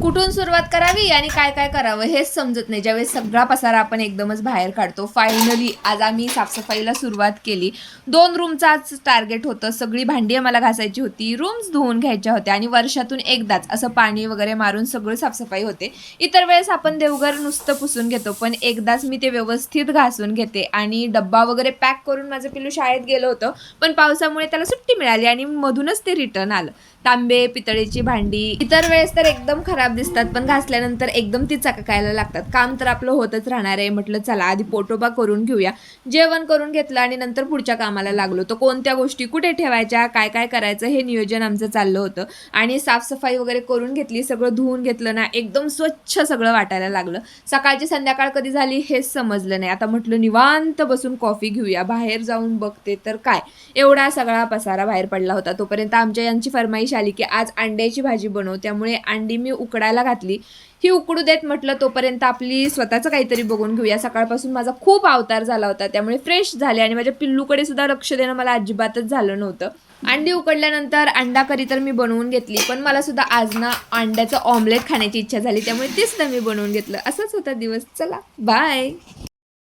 कुठून सुरुवात करावी आणि काय काय करावं हेच समजत नाही ज्यावेळेस सगळा पसारा आपण एकदमच बाहेर काढतो. फायनली आज आम्ही साफसफाईला सुरुवात केली. 2 रूमचं आज टार्गेट होतं. सगळी भांडी आम्हाला घासायची होती, रूम्स धुवून घ्यायच्या होत्या आणि वर्षातून एकदाच असं पाणी वगैरे मारून सगळं साफसफाई होते. इतर वेळेस आपण देवघर नुसतं पुसून घेतो, पण एकदाच मी ते व्यवस्थित घासून घेते. आणि डब्बा वगैरे पॅक करून माझं पिल्लू शाळेत गेलं होतं, पण पावसामुळे त्याला सुट्टी मिळाली आणि मधूनच ते रिटर्न आलं. तांबे, पितळेची भांडी इतर वेळेस तर एकदम खराब दिसतात, पण घासल्यानंतर एकदम ती चकाकायला लागतात. काम तर आपलं होतच राहणार आहे. म्हटलं चला आधी पोटोबा करून घेऊया. जेवण करून घेतलं आणि नंतर पुढच्या कामाला लागलो. तर कोणत्या गोष्टी कुठे ठेवायच्या, काय काय करायचं हे नियोजन आमचं चाललं होतं. आणि साफसफाई वगैरे करून घेतली, सगळं धुवून घेतलं ना, एकदम स्वच्छ सगळं वाटायला लागलं. सकाळची संध्याकाळ कधी झाली हेच समजलं नाही. आता म्हटलं निवांत बसून कॉफी घेऊया. बाहेर जाऊन बघते तर काय, एवढा सगळा पसारा बाहेर पडला होता. तोपर्यंत आमच्या यांची फरमाईश आली की आज अंड्याची भाजी बनव. त्यामुळे अंडी मी उकडायला घातली. ही उकडू देत म्हटलं, तोपर्यंत आपली स्वतःचं काहीतरी बघून घेऊया. सकाळपासून माझा खूप अवतार झाला होता, त्यामुळे फ्रेश झाले आणि माझ्या पिल्लूकडे सुद्धा लक्ष देणं मला अजिबातच झालं नव्हतं. अंडी उकडल्यानंतर अंडा करी तर मी बनवून घेतली, पण मला सुद्धा आज ना अंड्याचं ऑमलेट खाण्याची इच्छा झाली, त्यामुळे ते सुद्धा मी बनवून घेतलं. असाच होता दिवस. चला बाय.